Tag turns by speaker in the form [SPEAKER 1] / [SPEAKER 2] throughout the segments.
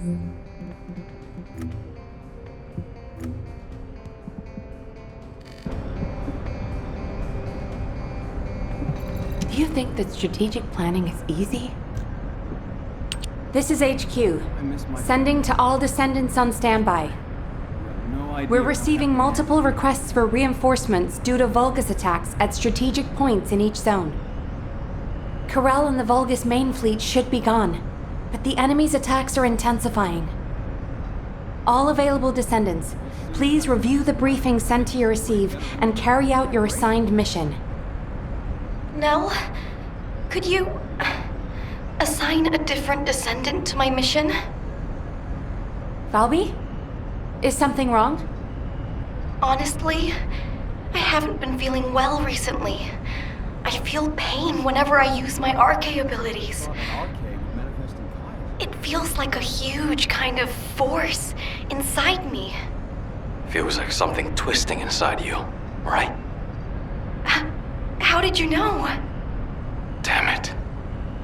[SPEAKER 1] Do you think that strategic planning is easy? This is HQ. Sending to all descendants on standby. We're receiving multiple requests for reinforcements due to Vulgus attacks at strategic points in each zone. Corel and the Vulgus main fleet should be gone, but the enemy's attacks are intensifying. All available descendants, please review the briefing sent to your receive and carry out your assigned mission.
[SPEAKER 2] Nell, could you assign a different descendant to my mission?
[SPEAKER 1] Valby? Is something wrong?
[SPEAKER 2] Honestly, I haven't been feeling well recently. I feel pain whenever I use my RK abilities. It feels like a huge kind of force inside me.
[SPEAKER 3] Feels like something twisting inside you, right?
[SPEAKER 2] How did you know?
[SPEAKER 3] Damn it.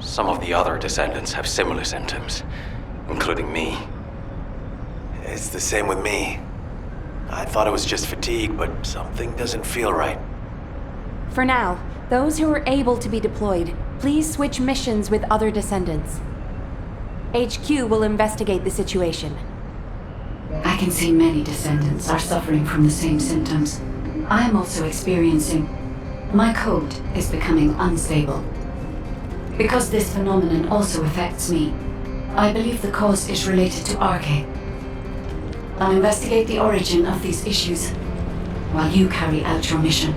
[SPEAKER 3] Some of the other descendants have similar symptoms, including me.
[SPEAKER 4] It's the same with me. I thought it was just fatigue, but something doesn't feel right.
[SPEAKER 1] For now, those who are able to be deployed, please switch missions with other descendants. HQ will investigate the situation.
[SPEAKER 5] I can see many descendants are suffering from the same symptoms. I am also experiencing... My code is becoming unstable. Because this phenomenon also affects me, I believe the cause is related to RK. I'll investigate the origin of these issues while you carry out your mission.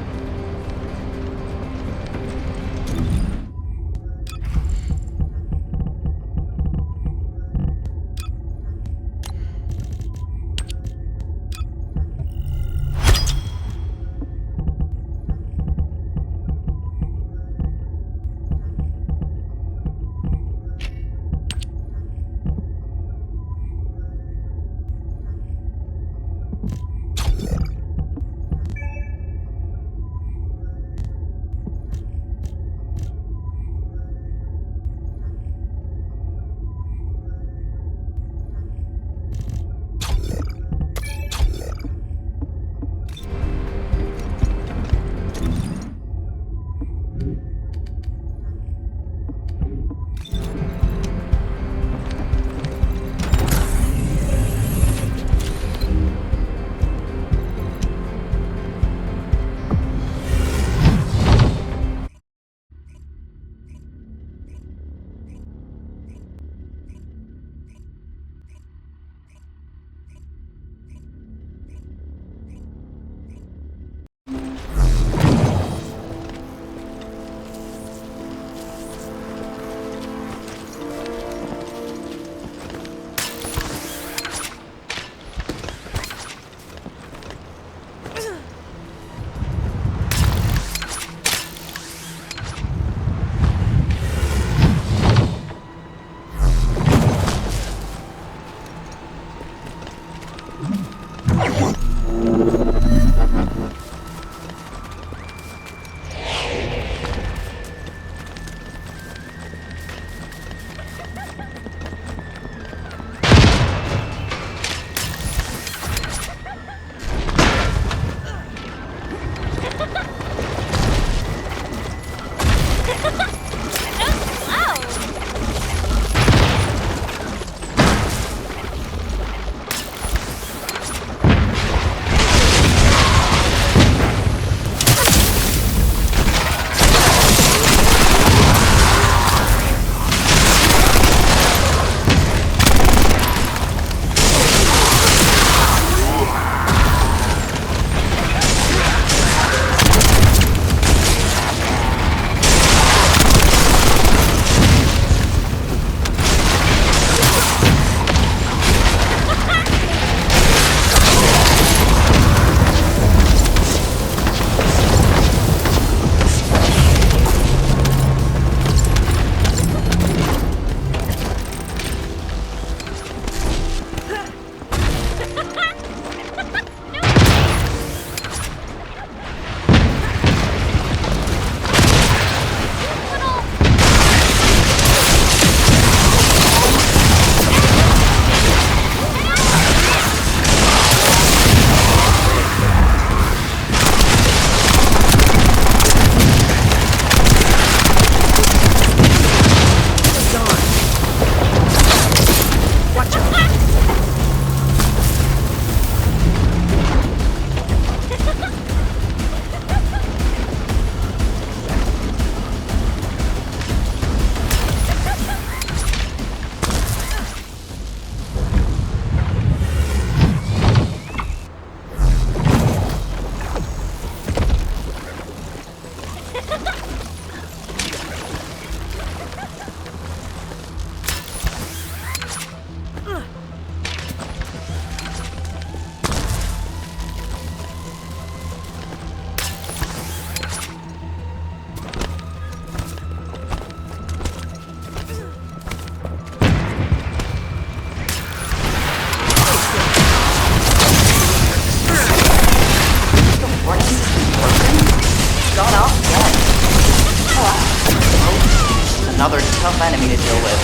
[SPEAKER 6] another tough enemy to deal with.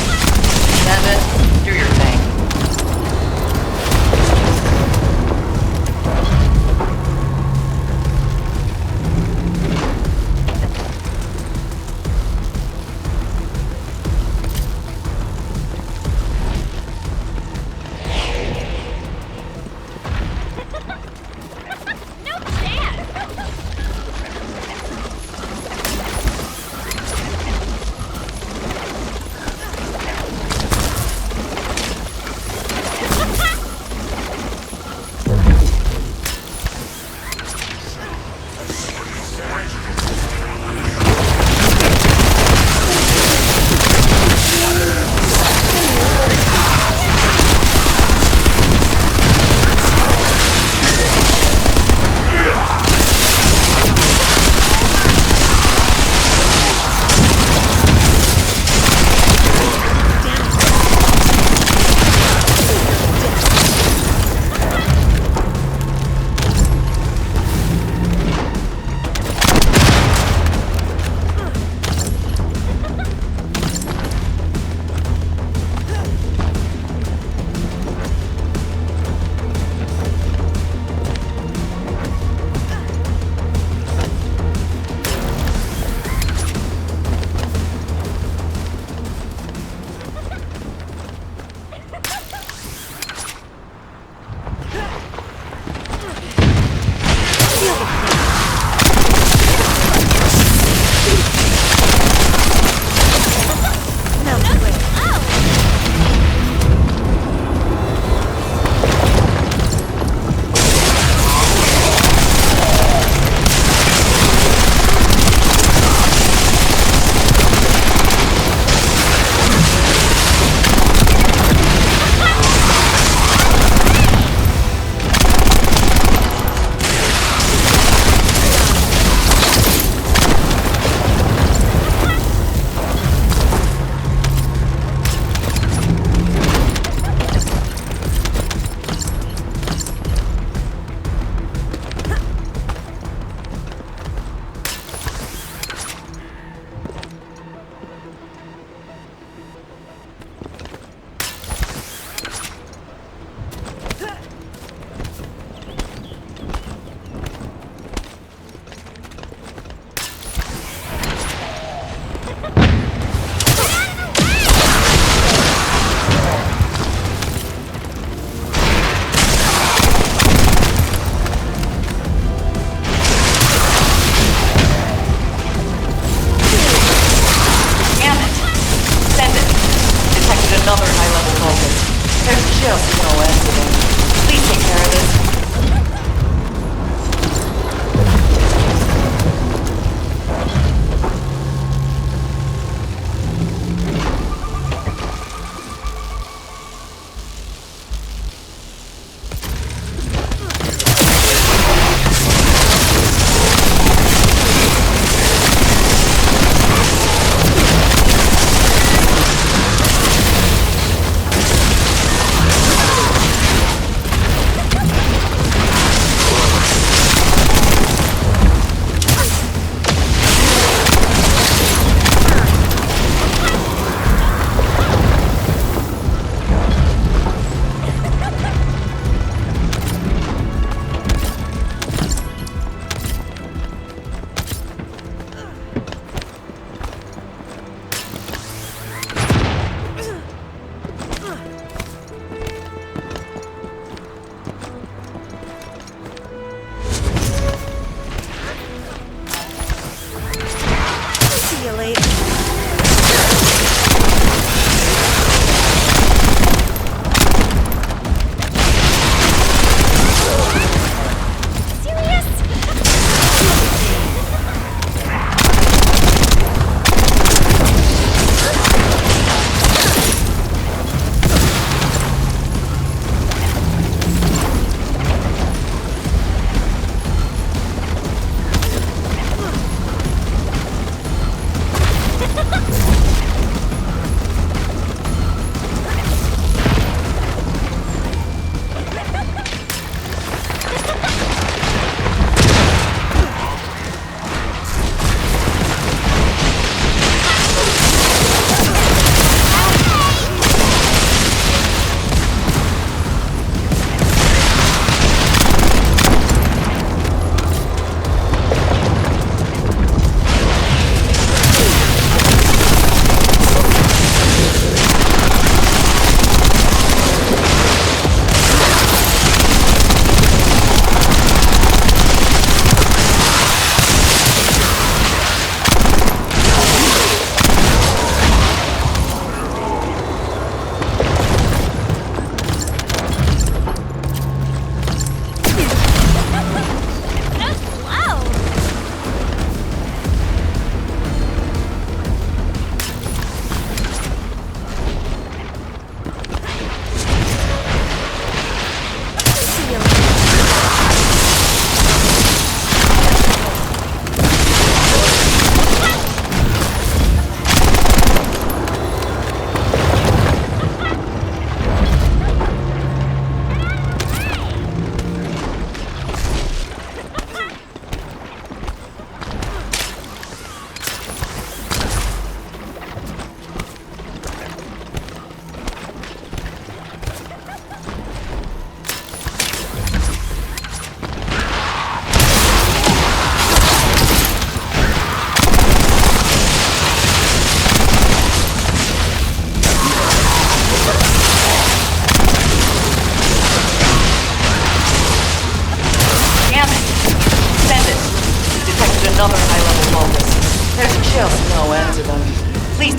[SPEAKER 6] Descendant, do your thing.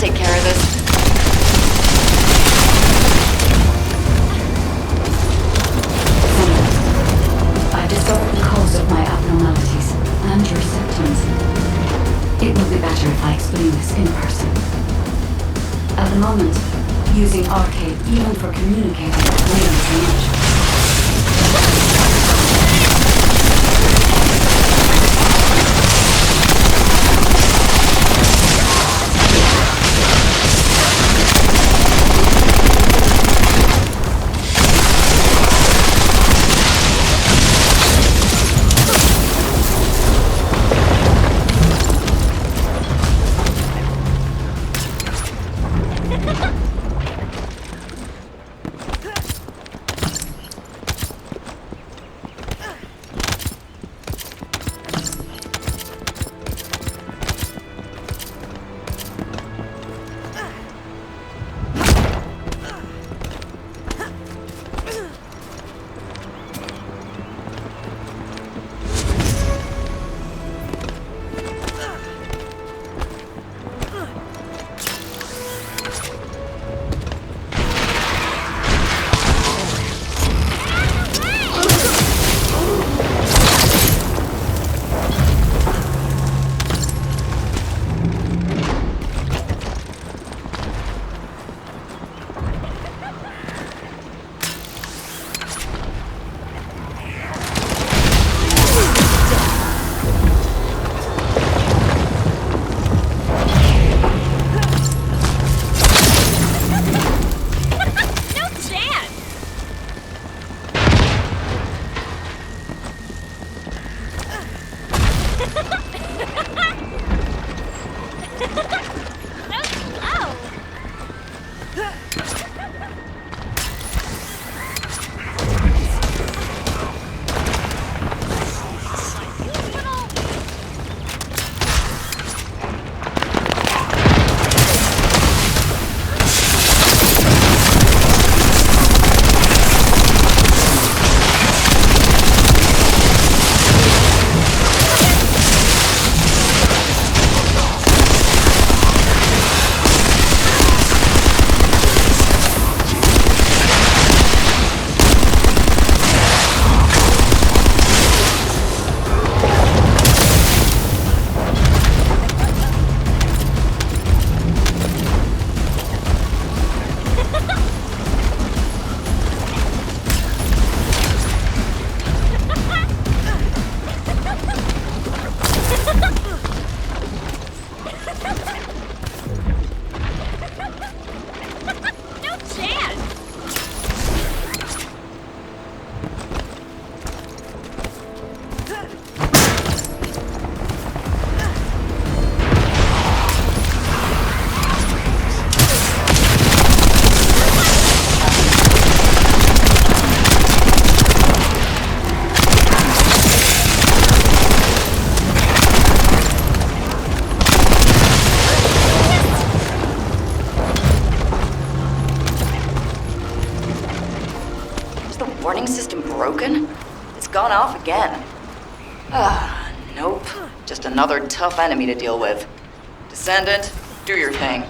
[SPEAKER 6] take care of this.
[SPEAKER 5] I've discovered the cause of my abnormalities and your symptoms. It will be better if I explain this in person. At the moment, using arcade even for communicating way too much.
[SPEAKER 6] Warning system broken? It's gone off again. Nope. Just another tough enemy to deal with. Descendant, do your thing.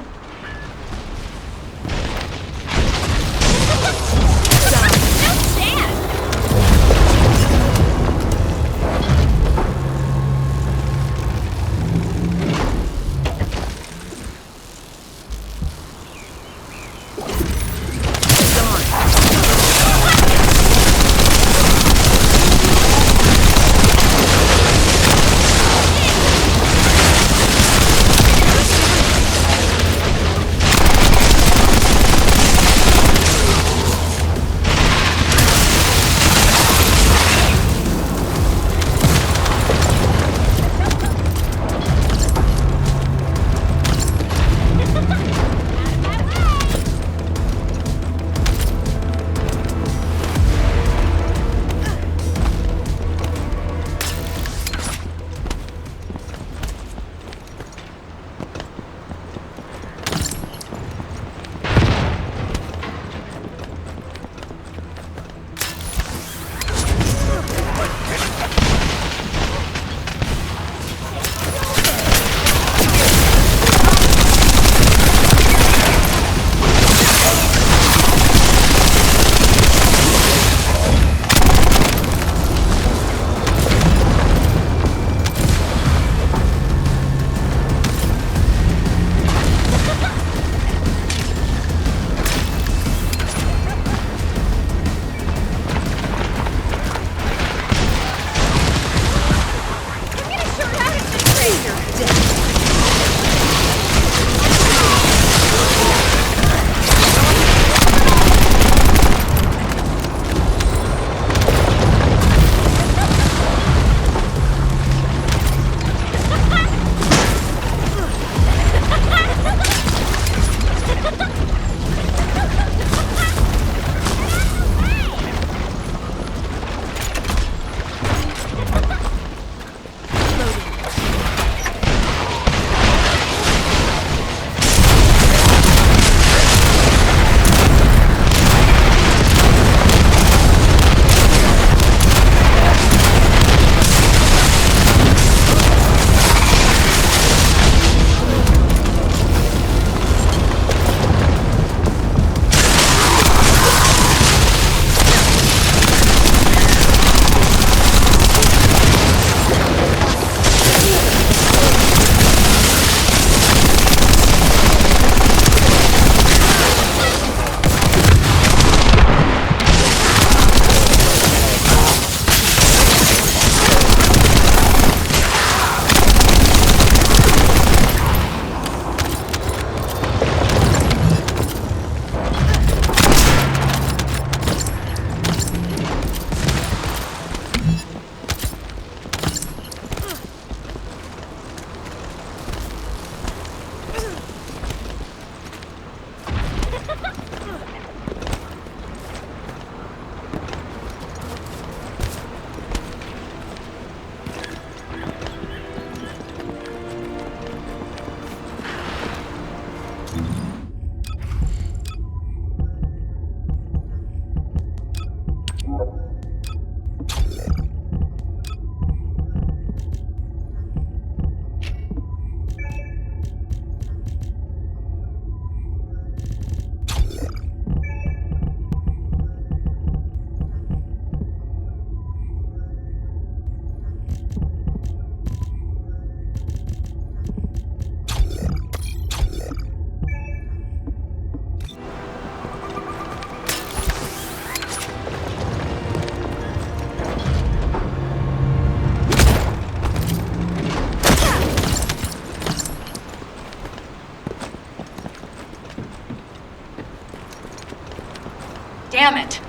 [SPEAKER 6] Damn it!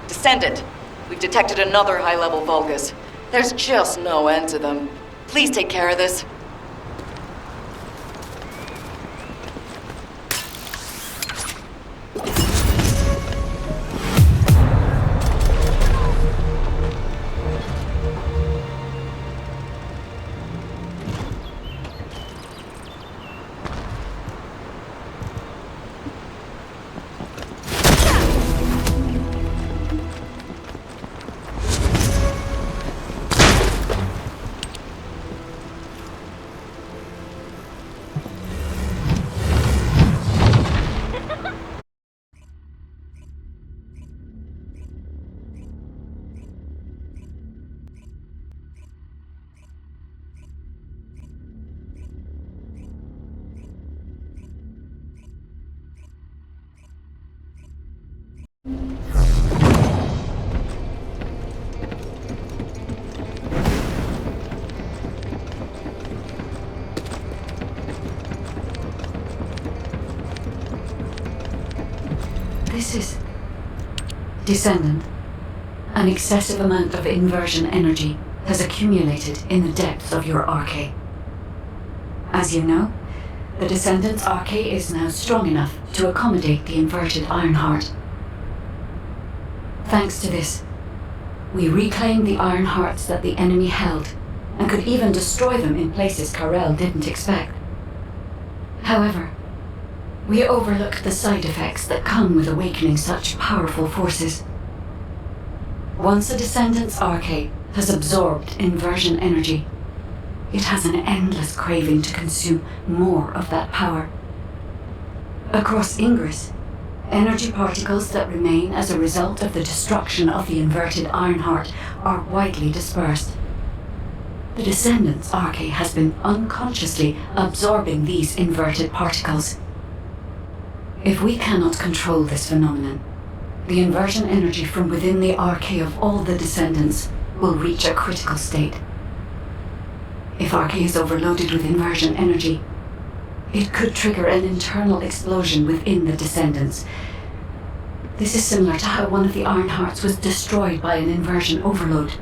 [SPEAKER 6] Descendant, we've detected another high-level Vulgus. There's just no end to them. Please take care of this.
[SPEAKER 5] This is... Descendant. An excessive amount of inversion energy has accumulated in the depths of your arche. As you know, the Descendant's arche is now strong enough to accommodate the inverted Iron Heart. Thanks to this, we reclaimed the Iron Hearts that the enemy held, and could even destroy them in places Karel didn't expect. However, we overlooked the side effects that come with awakening such powerful forces. Once a Descendant's arche has absorbed inversion energy, it has an endless craving to consume more of that power. Across Ingress, energy particles that remain as a result of the destruction of the inverted Iron Heart are widely dispersed. The Descendant's arche has been unconsciously absorbing these inverted particles. If we cannot control this phenomenon, the inversion energy from within the arche of all the Descendants will reach a critical state. If arche is overloaded with inversion energy, it could trigger an internal explosion within the Descendants. This is similar to how one of the Iron Hearts was destroyed by an inversion overload.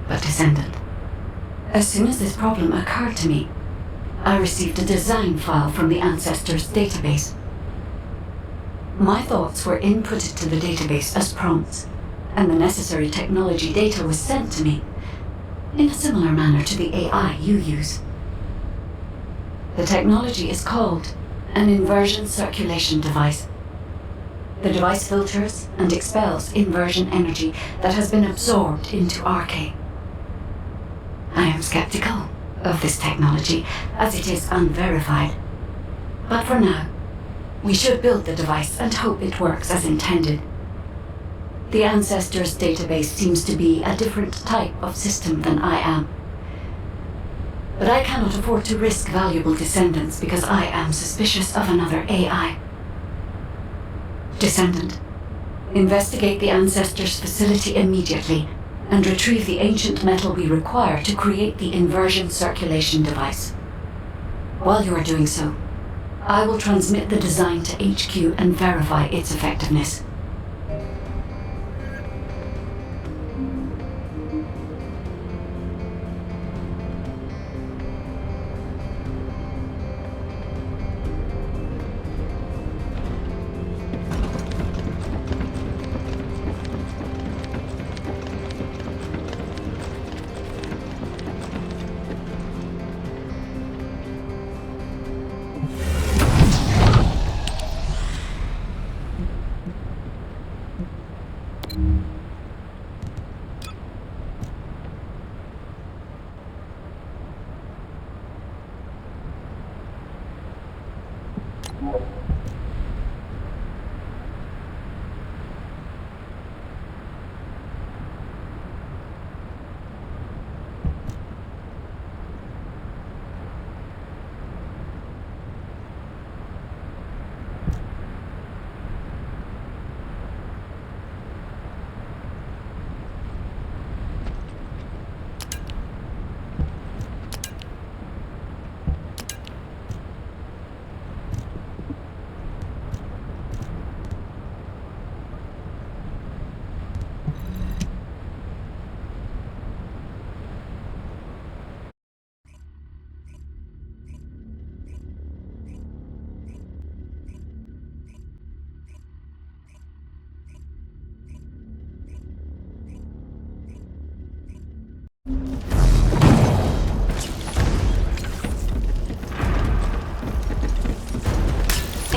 [SPEAKER 5] But Descendant, as soon as this problem occurred to me, I received a design file from the Ancestors database. My thoughts were inputted to the database as prompts, and the necessary technology data was sent to me, in a similar manner to the AI you use. The technology is called an inversion circulation device. The device filters and expels inversion energy that has been absorbed into arche. I am skeptical of this technology, as it is unverified. But for now, we should build the device and hope it works as intended. The Ancestors database seems to be a different type of system than I am. But I cannot afford to risk valuable Descendants because I am suspicious of another AI. Descendant, investigate the Ancestors facility immediately and retrieve the ancient metal we require to create the inversion circulation device. While you are doing so, I will transmit the design to HQ and verify its effectiveness.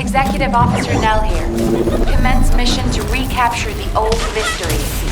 [SPEAKER 1] Executive Officer Nell here. Commence mission to recapture the old mystery.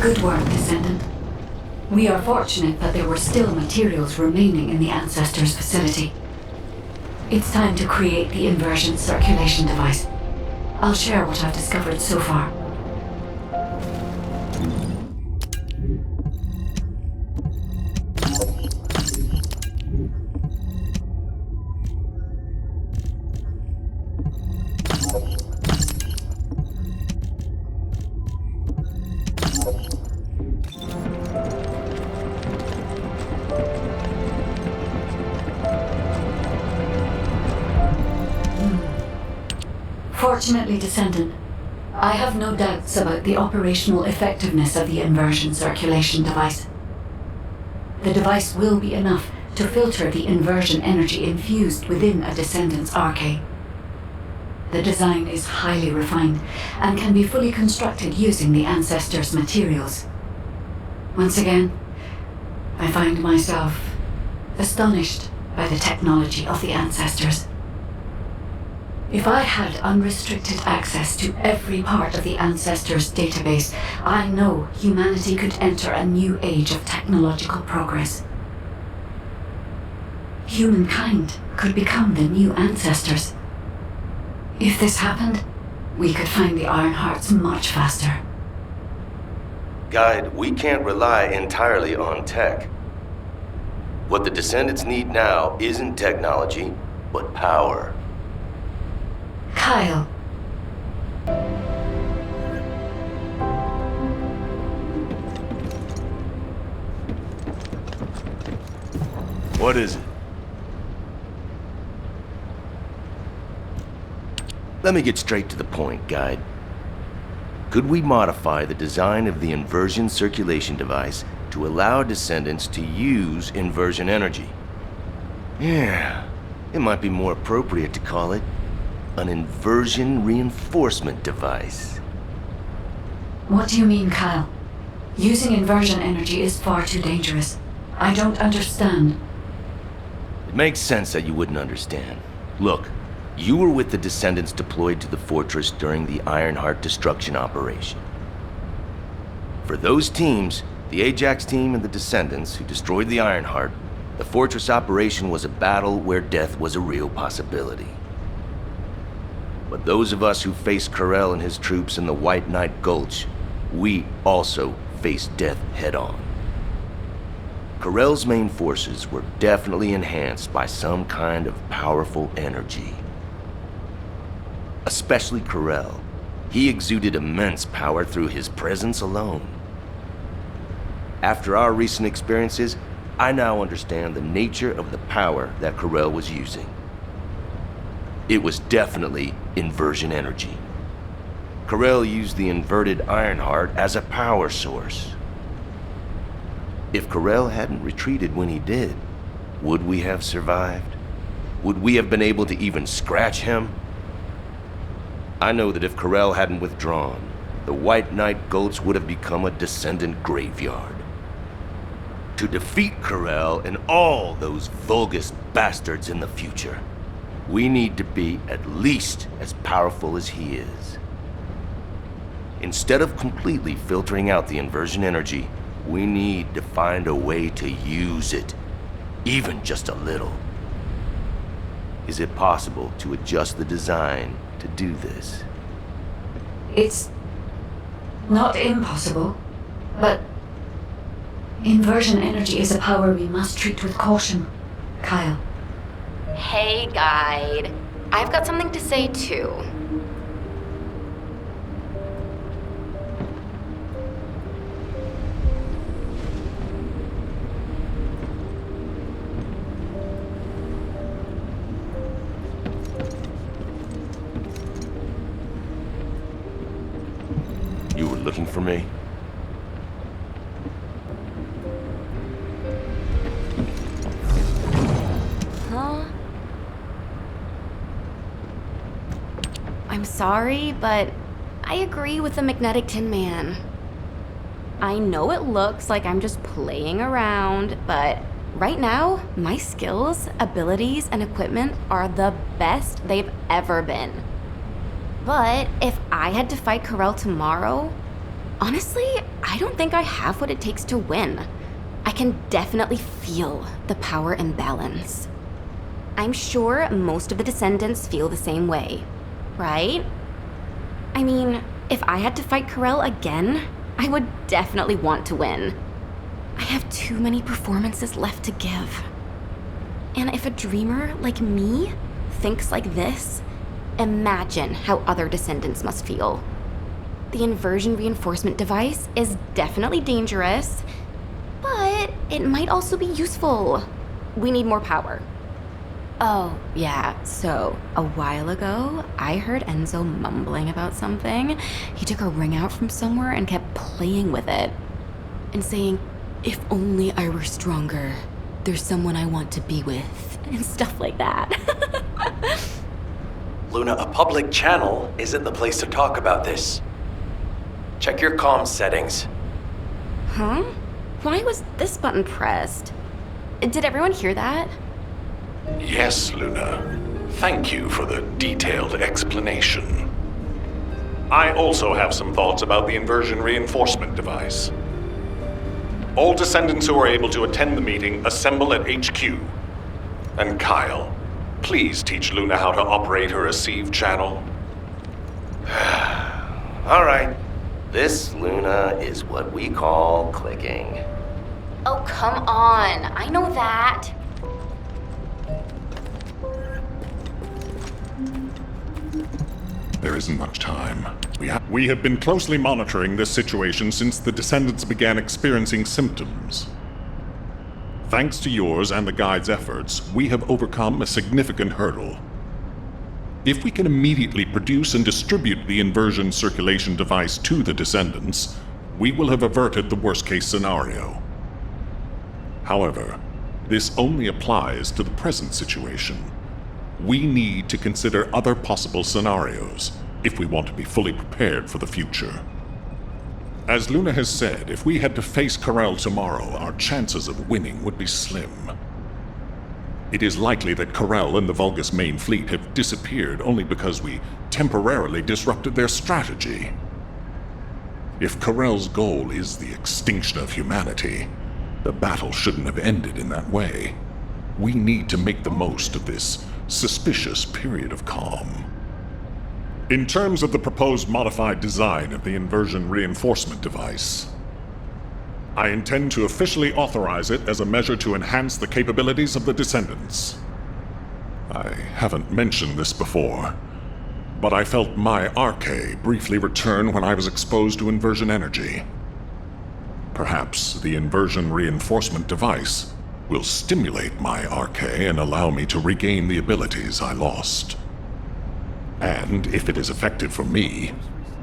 [SPEAKER 5] Good work, Descendant. We are fortunate that there were still materials remaining in the Ancestors' facility. It's time to create the inversion circulation device. I'll share what I've discovered so far. Fortunately, Descendant, I have no doubts about the operational effectiveness of the inversion circulation device. The device will be enough to filter the inversion energy infused within a Descendant's arcade. The design is highly refined and can be fully constructed using the Ancestors' materials. Once again, I find myself astonished by the technology of the Ancestors. If I had unrestricted access to every part of the Ancestors' database, I know humanity could enter a new age of technological progress. Humankind could become the new Ancestors. If this happened, we could find the Ironhearts much faster.
[SPEAKER 7] Guide, we can't rely entirely on tech. What the Descendants need now isn't technology, but power.
[SPEAKER 5] Kyle.
[SPEAKER 7] What is it? Let me get straight to the point, Guide. Could we modify the design of the inversion circulation device to allow Descendants to use inversion energy? Yeah, it might be more appropriate to call it an inversion reinforcement device.
[SPEAKER 5] What do you mean, Kyle? Using inversion energy is far too dangerous. I don't understand.
[SPEAKER 7] It makes sense that you wouldn't understand. Look, you were with the Descendants deployed to the fortress during the Ironheart destruction operation. For those teams, the Ajax team and the Descendants who destroyed the Ironheart, the fortress operation was a battle where death was a real possibility. But those of us who faced Corell and his troops in the White Knight Gulch, we also faced death head-on. Corell's main forces were definitely enhanced by some kind of powerful energy. Especially Corell. He exuded immense power through his presence alone. After our recent experiences, I now understand the nature of the power that Corell was using. It was definitely inversion energy. Corell used the inverted Ironheart as a power source. If Corell hadn't retreated when he did, would we have survived? Would we have been able to even scratch him? I know that if Corell hadn't withdrawn, the White Knight Gulch would have become a Descendant graveyard. To defeat Corell and all those Vulgus bastards in the future, we need to be at least as powerful as he is. Instead of completely filtering out the inversion energy, we need to find a way to use it, even just a little. Is it possible to adjust the design to do this?
[SPEAKER 5] It's not impossible, but inversion energy is a power we must treat with caution, Kyle.
[SPEAKER 2] Hey, Guide. I've got something to say, too.
[SPEAKER 7] You were looking for me?
[SPEAKER 2] Huh? I'm sorry, but I agree with the Magnetic Tin Man. I know it looks like I'm just playing around, but right now, my skills, abilities, and equipment are the best they've ever been. But if I had to fight Corell tomorrow,
[SPEAKER 1] Honestly, I don't think I have what it takes to win. I can definitely feel the power imbalance. I'm sure most of the descendants feel the same way, right? I mean, if I had to fight Corell again, I would definitely want to win. I have too many performances left to give. And if a dreamer like me thinks like this, imagine how other descendants must feel. The inversion reinforcement device is definitely dangerous, but it might also be useful. We need more power. Oh, yeah, so a while ago, I heard Enzo mumbling about something. He took a ring out from somewhere and kept playing with it. And saying, "If only I were stronger. There's someone I want to be with." And stuff like that.
[SPEAKER 4] Luna, a public channel isn't the place to talk about this. Check your comms settings.
[SPEAKER 1] Huh? Why was this button pressed? Did everyone hear that?
[SPEAKER 8] Yes, Luna. Thank you for the detailed explanation. I also have some thoughts about the inversion reinforcement device. All descendants who are able to attend the meeting assemble at HQ. And Kyle, please teach Luna how to operate her receive channel.
[SPEAKER 7] All right. This, Luna, is what we call clicking.
[SPEAKER 1] Oh, come on. I know that.
[SPEAKER 8] There isn't much time. We have been closely monitoring this situation since the descendants began experiencing symptoms. Thanks to yours and the guide's efforts, we have overcome a significant hurdle. If we can immediately produce and distribute the inversion circulation device to the descendants, we will have averted the worst-case scenario. However, this only applies to the present situation. We need to consider other possible scenarios if we want to be fully prepared for the future. As Luna has said, if we had to face Corell tomorrow, our chances of winning would be slim. It is likely that Corell and the Vulgus main fleet have disappeared only because we temporarily disrupted their strategy. If Corell's goal is the extinction of humanity, the battle shouldn't have ended in that way. We need to make the most of this suspicious period of calm. In terms of the proposed modified design of the inversion reinforcement device, I intend to officially authorize it as a measure to enhance the capabilities of the descendants. I haven't mentioned this before, but I felt my arche briefly return when I was exposed to inversion energy. Perhaps the inversion reinforcement device will stimulate my arche and allow me to regain the abilities I lost. And if it is effective for me,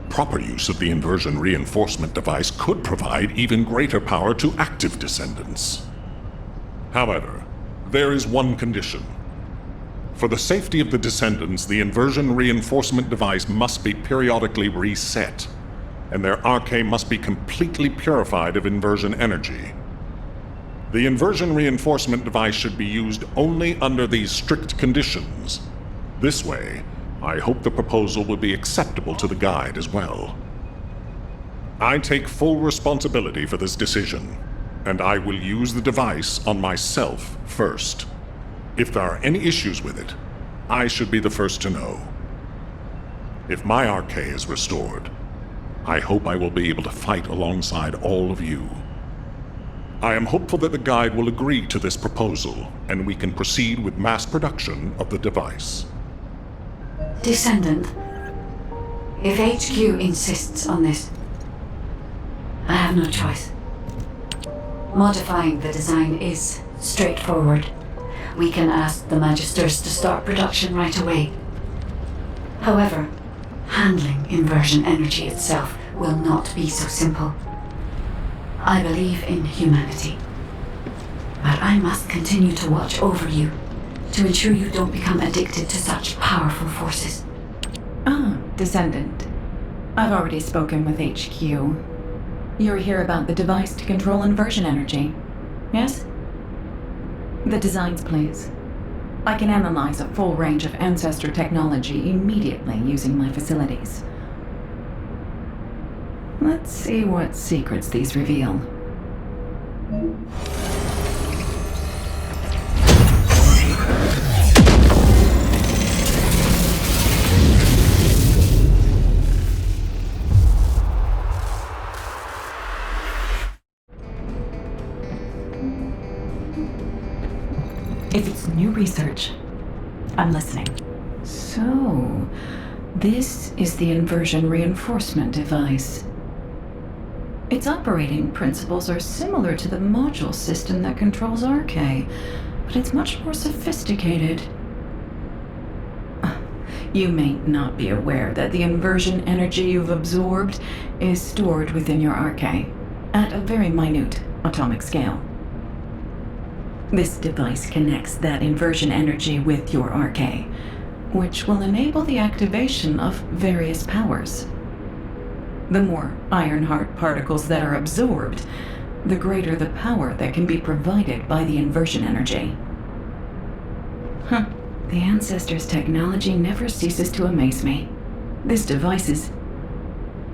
[SPEAKER 8] proper use of the inversion reinforcement device could provide even greater power to active descendants. However, there is one condition. For the safety of the descendants, the inversion reinforcement device must be periodically reset, and their arche must be completely purified of inversion energy. The inversion reinforcement device should be used only under these strict conditions. This way, I hope the proposal will be acceptable to the guide as well. I take full responsibility for this decision, and I will use the device on myself first. If there are any issues with it, I should be the first to know. If my arche is restored, I hope I will be able to fight alongside all of you. I am hopeful that the guide will agree to this proposal, and we can proceed with mass production of the device.
[SPEAKER 5] Descendant, if HQ insists on this, I have no choice. Modifying the design is straightforward. We can ask the Magisters to start production right away. However, handling inversion energy itself will not be so simple. I believe in humanity, but I must continue to watch over you to ensure you don't become addicted to such powerful forces.
[SPEAKER 9] Descendant. I've already spoken with HQ. You're here about the device to control inversion energy, yes? The designs, please. I can analyze a full range of ancestor technology immediately using my facilities. Let's see what secrets these reveal. If it's new research, I'm listening. So, this is the inversion reinforcement device. Its operating principles are similar to the module system that controls RK, but it's much more sophisticated. You may not be aware that the inversion energy you've absorbed is stored within your RK at a very minute atomic scale. This device connects that inversion energy with your RK, which will enable the activation of various powers. The more Ironheart particles that are absorbed, the greater the power that can be provided by the inversion energy. The Ancestors' technology never ceases to amaze me. This device is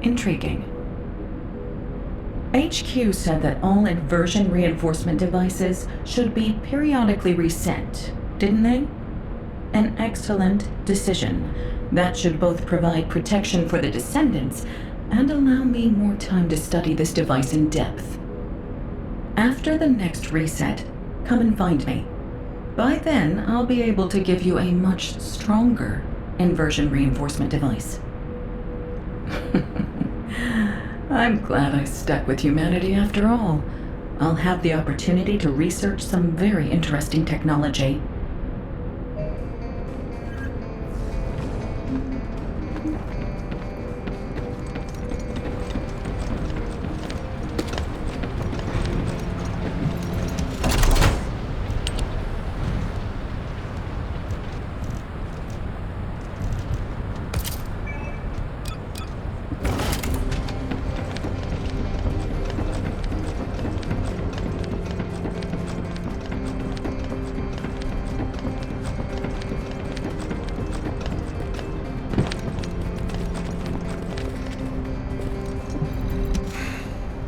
[SPEAKER 9] intriguing. HQ said that all inversion reinforcement devices should be periodically reset, didn't they? An excellent decision. That should both provide protection for the descendants and allow me more time to study this device in depth. After the next reset, come and find me. By then, I'll be able to give you a much stronger inversion reinforcement device. I'm glad I stuck with humanity after all. I'll have the opportunity to research some very interesting technology.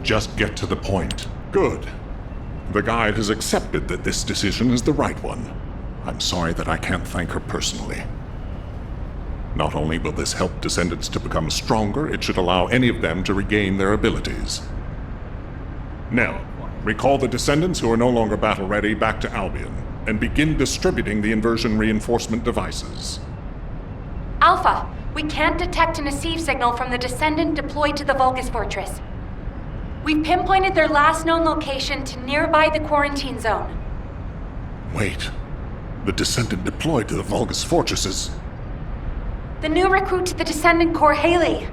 [SPEAKER 8] Just get to the point. Good. The guide has accepted that this decision is the right one. I'm sorry that I can't thank her personally. Not only will this help descendants to become stronger, it should allow any of them to regain their abilities. Nell, recall the descendants who are no longer battle-ready back to Albion, and begin distributing the inversion reinforcement devices.
[SPEAKER 1] Alpha, we can't detect an receive signal from the descendant deployed to the Vulgus Fortress. We've pinpointed their last known location to nearby the quarantine zone.
[SPEAKER 8] Wait. The descendant deployed to the Vulgus Fortress is...
[SPEAKER 1] The new recruit to the Descendant Corps, Haley.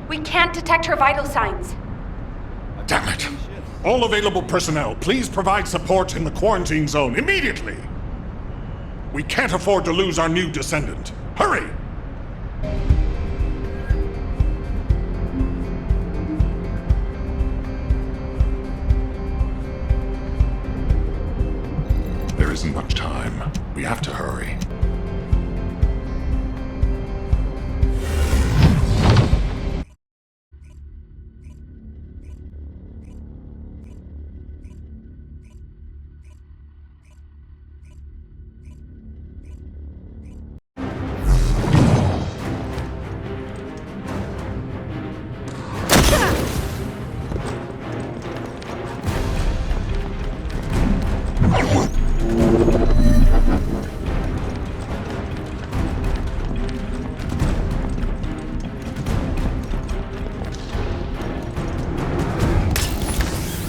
[SPEAKER 1] We can't detect her vital signs.
[SPEAKER 8] Damn it! All available personnel, please provide support in the quarantine zone immediately! We can't afford to lose our new descendant. Hurry! There isn't much time. We have to hurry.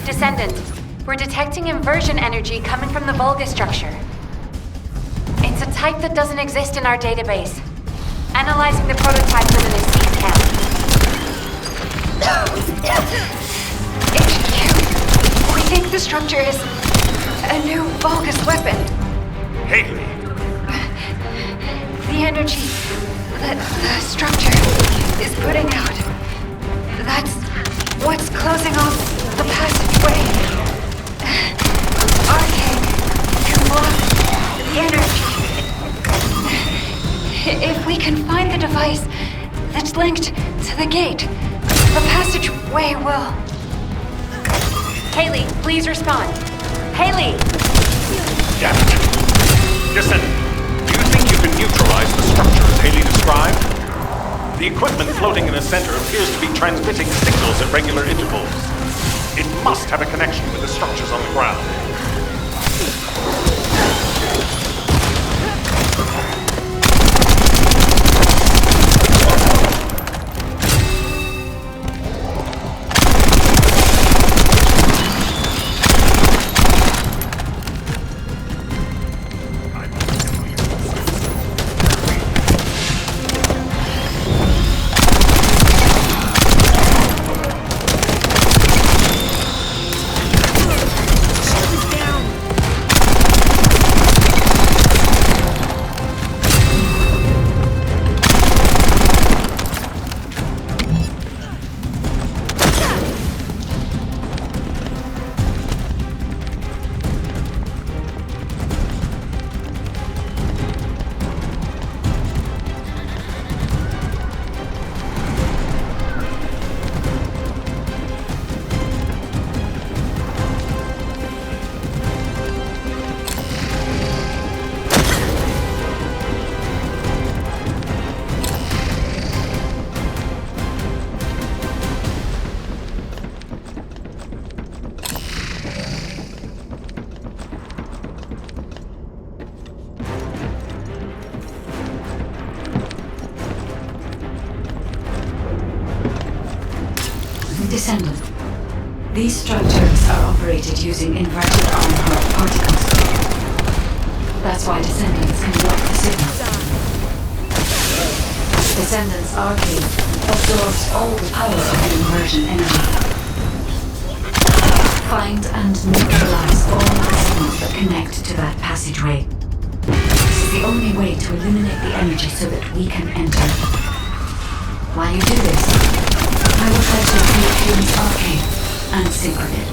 [SPEAKER 1] Descendant, we're detecting inversion energy coming from the Vulgus structure. It's a type that doesn't exist in our database. Analyzing the prototype with an SC scan.
[SPEAKER 2] HQ, we think the structure is a new Vulgus weapon.
[SPEAKER 8] Haley!
[SPEAKER 2] The energy that the structure is putting out, that's what's closing off the passageway. RK can block the energy. If we can find the device that's linked to the gate, The passageway will...
[SPEAKER 1] Haley, please respond. Haley!
[SPEAKER 8] Damn it. Descendant, do you think you can neutralize the structures Haley described? The equipment floating in the center appears to be transmitting signals at regular intervals. It must have a connection with the structures on the ground.
[SPEAKER 5] Descendant. These structures are operated using inverted arm particles. That's why Descendants can block the signal. Descendants' arcade absorbs all the power of the inversion energy. Find and neutralize all the signals that connect to that passageway. This is the only way to eliminate the energy so that we can enter. While you do this, I will try to create Hume's arcade and secret it.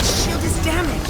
[SPEAKER 10] Shield is damaged.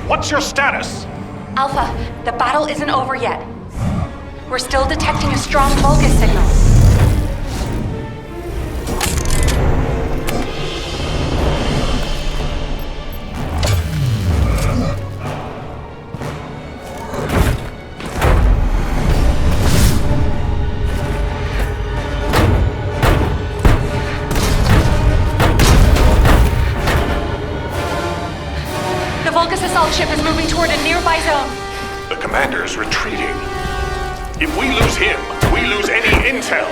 [SPEAKER 8] What's your status?
[SPEAKER 1] Alpha, the battle isn't over yet. We're still detecting a strong Vulgus signal. The Vulgus assault ship is moving toward a nearby zone.
[SPEAKER 8] The commander's retreating. If we lose him, we lose any intel.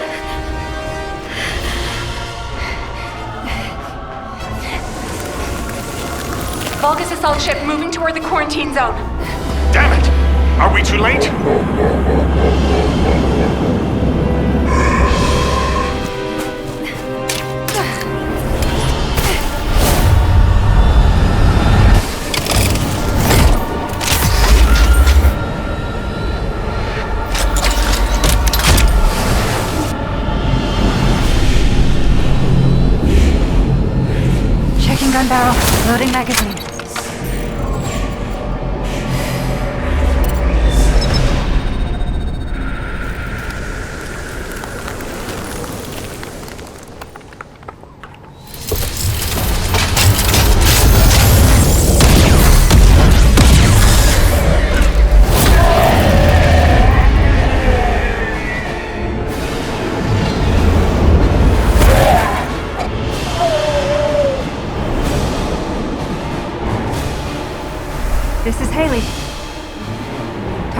[SPEAKER 1] Vulgus assault ship moving toward the quarantine zone.
[SPEAKER 8] Damn it! Are we too late?
[SPEAKER 1] Checking gun barrel. Loading magazine.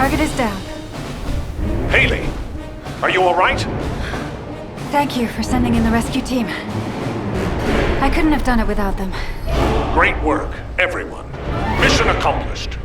[SPEAKER 11] Target is down.
[SPEAKER 8] Haley, are you all right?
[SPEAKER 11] Thank you for sending in the rescue team. I couldn't have done it without them.
[SPEAKER 8] Great work, everyone. Mission accomplished.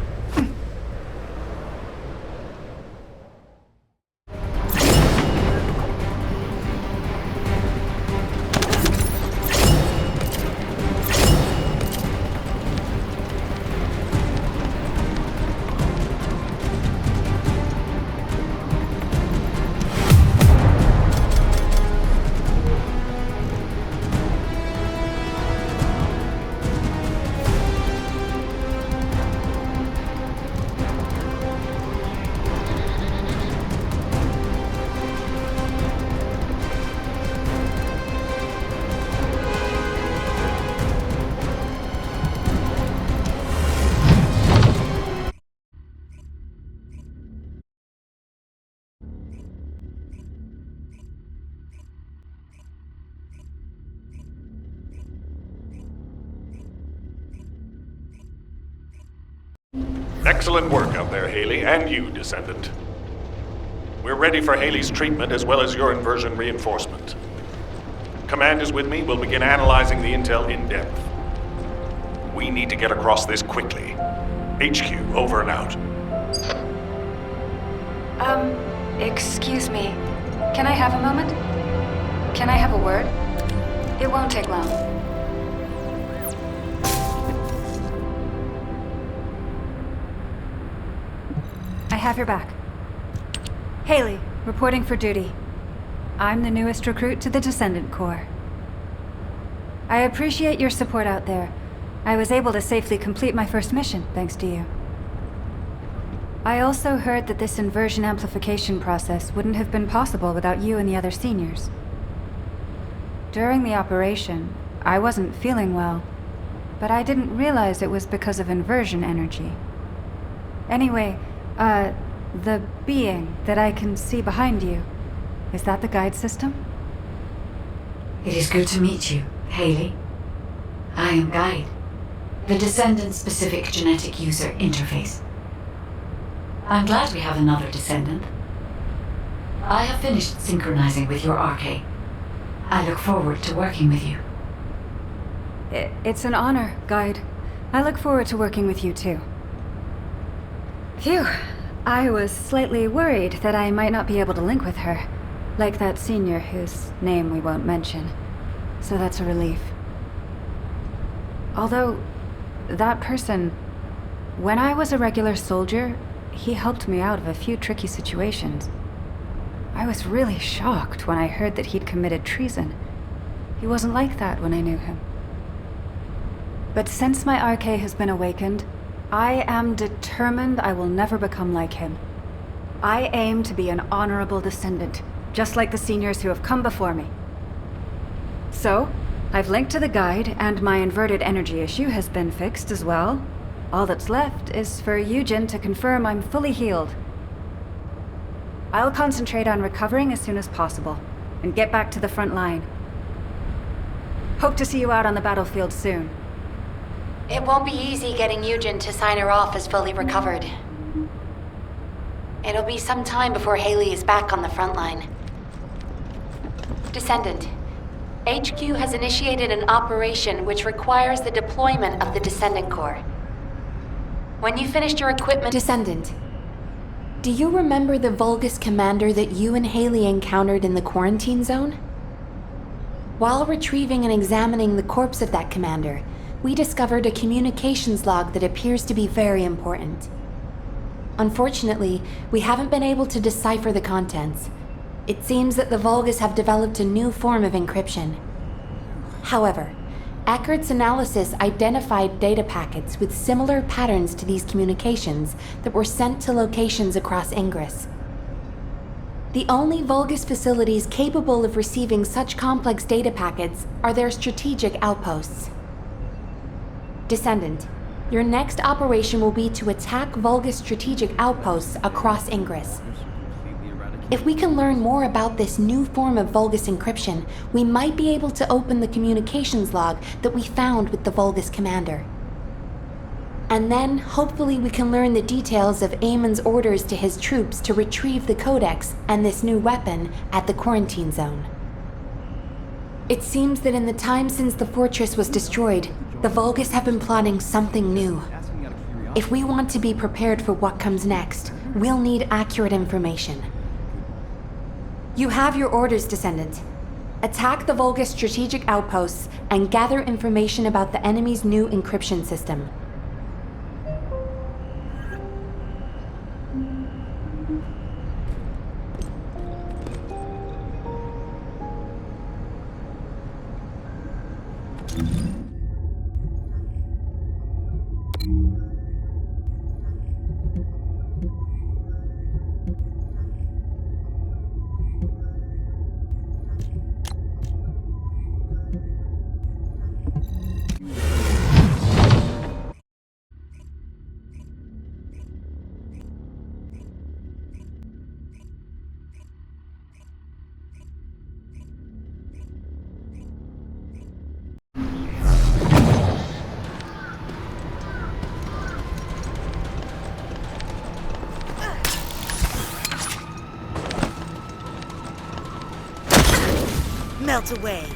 [SPEAKER 8] Excellent work out there, Haley, and you, Descendant. We're ready for Haley's treatment as well as your inversion reinforcement. Command is with me. We'll begin analyzing the intel in depth. We need to get across this quickly. HQ, over and out.
[SPEAKER 11] Excuse me. Can I have a moment? Can I have a word? It won't take long. I have your back. Haley, reporting for duty. I'm the newest recruit to the Descendant Corps. I appreciate your support out there. I was able to safely complete my first mission, thanks to you. I also heard that this inversion amplification process wouldn't have been possible without you and the other seniors. During the operation, I wasn't feeling well, but I didn't realize it was because of inversion energy. Anyway, the being that I can see behind you, is that the guide system?
[SPEAKER 5] It is good to meet you, Haley. I am Guide, the Descendant-specific genetic user interface. I'm glad we have another Descendant. I have finished synchronizing with your RK. I look forward to working with you.
[SPEAKER 11] It's an honor, Guide. I look forward to working with you too. Phew. I was slightly worried that I might not be able to link with her, like that senior whose name we won't mention. So that's a relief. Although, that person, when I was a regular soldier, he helped me out of a few tricky situations. I was really shocked when I heard that he'd committed treason. He wasn't like that when I knew him. But since my RK has been awakened, I am determined I will never become like him. I aim to be an honorable descendant, just like the seniors who have come before me. So, I've linked to the guide, and my inverted energy issue has been fixed as well. All that's left is for Eugen to confirm I'm fully healed. I'll concentrate on recovering as soon as possible, and get back to the front line. Hope to see you out on the battlefield soon.
[SPEAKER 1] It won't be easy getting Eugen to sign her off as fully recovered. It'll be some time before Haley is back on the front line. Descendant, HQ has initiated an operation which requires the deployment of the Descendant Corps. When you finished your equipment... Descendant, do you remember the Vulgus commander that you and Haley encountered in the quarantine zone? While retrieving and examining the corpse of that commander, we discovered a communications log that appears to be very important. Unfortunately, we haven't been able to decipher the contents. It seems that the Vulgus have developed a new form of encryption. However, Ackert's analysis identified data packets with similar patterns to these communications that were sent to locations across Ingress. The only Vulgus facilities capable of receiving such complex data packets are their strategic outposts. Descendant, your next operation will be to attack Vulgus strategic outposts across Ingress. If we can learn more about this new form of Vulgus encryption, we might be able to open the communications log that we found with the Vulgus commander. And then, hopefully, we can learn the details of Eamon's orders to his troops to retrieve the Codex and this new weapon at the quarantine zone. It seems that in the time since the fortress was destroyed, the Vulgus have been plotting something new. If we want to be prepared for what comes next, we'll need accurate information. You have your orders, Descendant. Attack the Vulgus strategic outposts and gather information about the enemy's new encryption system.
[SPEAKER 10] Melt away.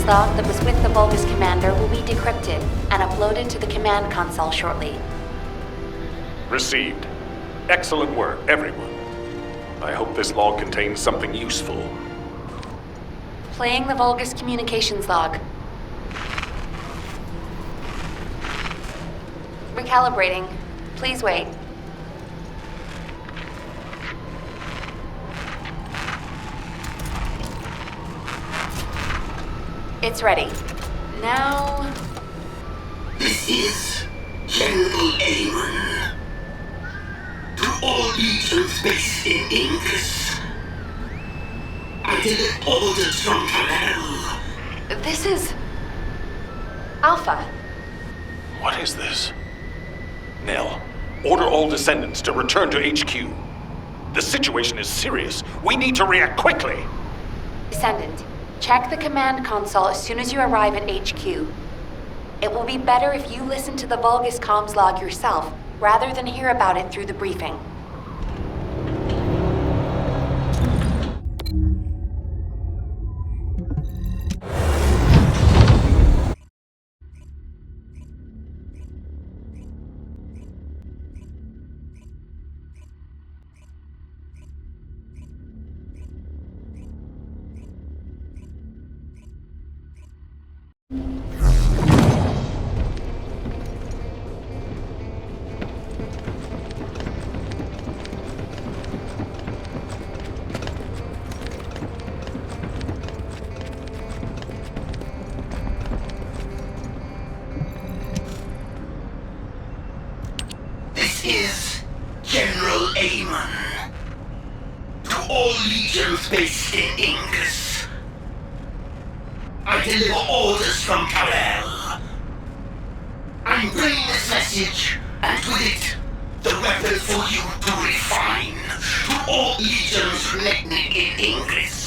[SPEAKER 1] log that was with the Vulgus commander will be decrypted and uploaded to the command console shortly.
[SPEAKER 8] Received. Excellent work, everyone. I hope this log contains something useful.
[SPEAKER 1] Playing the Vulgus communications log. Recalibrating. Please wait. It's ready. Now...
[SPEAKER 12] This is General Amon. To all legions based in Incus, I deliver orders from Kal-El.
[SPEAKER 1] This is... Alpha.
[SPEAKER 8] What is this? Nell, order all descendants to return to HQ. The situation is serious. We need to react quickly.
[SPEAKER 1] Descendant, check the command console as soon as you arrive at HQ. It will be better if you listen to the Vulgus comms log yourself, rather than hear about it through the briefing.
[SPEAKER 12] This is General Amon. To all legions based in Incus, I deliver orders from Kal-El. I'm bringing this message, and with it, the weapon for you to refine to all legions remaining in Incus.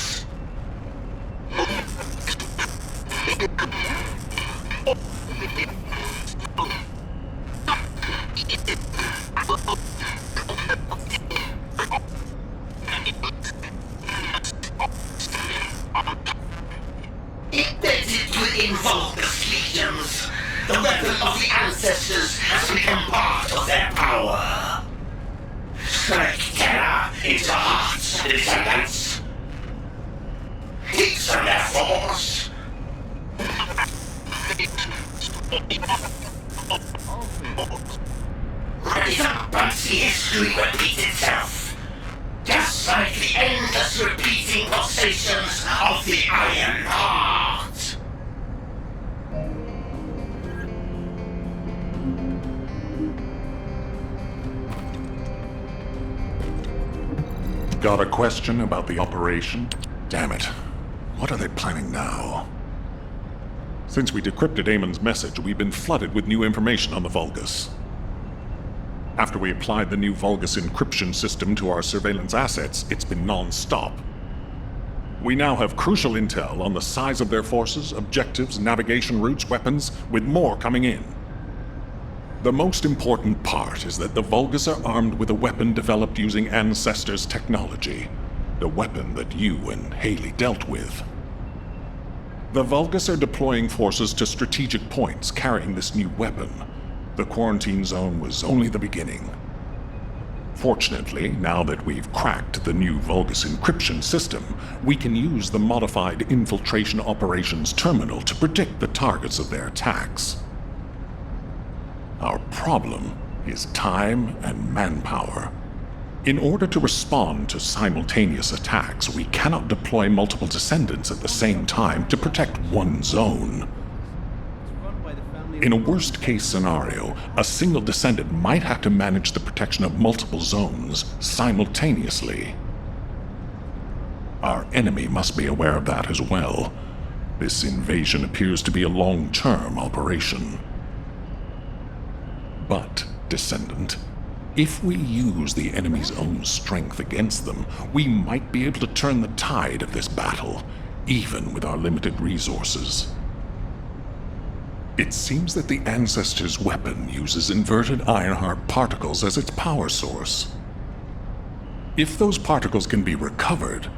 [SPEAKER 12] Embedded within Vulgus legions, the weapon of the ancestors has become part of their power. Strike terror into hearts and descendants. Teach them their force. Rise up and see history repeat itself. Just like the endless repeating pulsations of the Iron Heart.
[SPEAKER 8] Got a question about the operation? Damn it. What are they planning now? Since we decrypted Amon's message, we've been flooded with new information on the Vulgus. After we applied the new Vulgus encryption system to our surveillance assets, it's been non-stop. We now have crucial intel on the size of their forces, objectives, navigation routes, weapons, with more coming in. The most important part is that the Vulgus are armed with a weapon developed using Ancestors' technology. The weapon that you and Haley dealt with. The Vulgus are deploying forces to strategic points carrying this new weapon. The quarantine zone was only the beginning. Fortunately, now that we've cracked the new Vulgus encryption system, we can use the modified Infiltration Operations Terminal to predict the targets of their attacks. Our problem is time and manpower. In order to respond to simultaneous attacks, we cannot deploy multiple descendants at the same time to protect one zone. In a worst-case scenario, a single descendant might have to manage the protection of multiple zones simultaneously. Our enemy must be aware of that as well. This invasion appears to be a long-term operation. But, Descendant, if we use the enemy's own strength against them, we might be able to turn the tide of this battle, even with our limited resources. It seems that the Ancestor's weapon uses inverted Ironheart particles as its power source. If those particles can be recovered,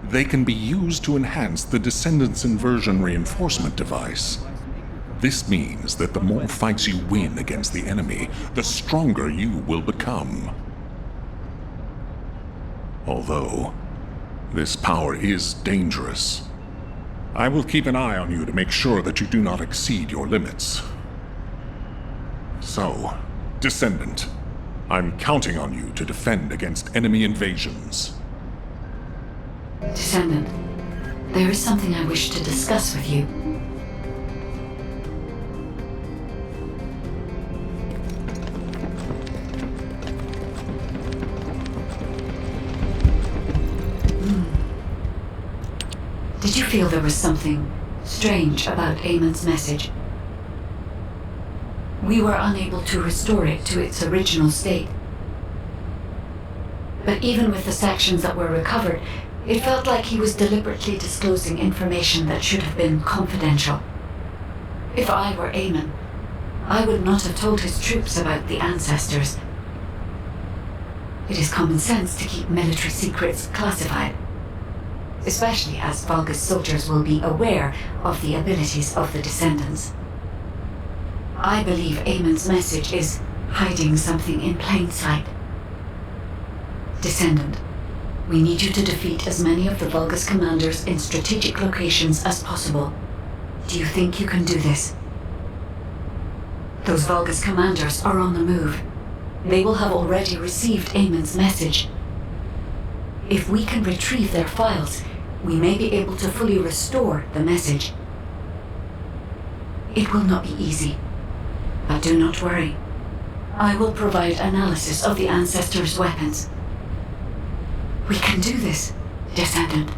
[SPEAKER 8] they can be used to enhance the Descendant's inversion reinforcement device. This means that the more fights you win against the enemy, the stronger you will become. Although, this power is dangerous. I will keep an eye on you to make sure that you do not exceed your limits. So, Descendant, I'm counting on you to defend against enemy invasions.
[SPEAKER 5] Descendant, there is something I wish to discuss with you. Did you feel there was something strange about Eamon's message? We were unable to restore it to its original state. But even with the sections that were recovered, it felt like he was deliberately disclosing information that should have been confidential. If I were Eamon, I would not have told his troops about the Ancestors. It is common sense to keep military secrets classified, especially as Vulgus soldiers will be aware of the abilities of the Descendants. I believe Eamon's message is hiding something in plain sight. Descendant, we need you to defeat as many of the Vulgus commanders in strategic locations as possible. Do you think you can do this? Those Vulgus commanders are on the move. They will have already received Eamon's message. If we can retrieve their files, we may be able to fully restore the message. It will not be easy, but do not worry. I will provide analysis of the Ancestors' weapons. We can do this, Descendant.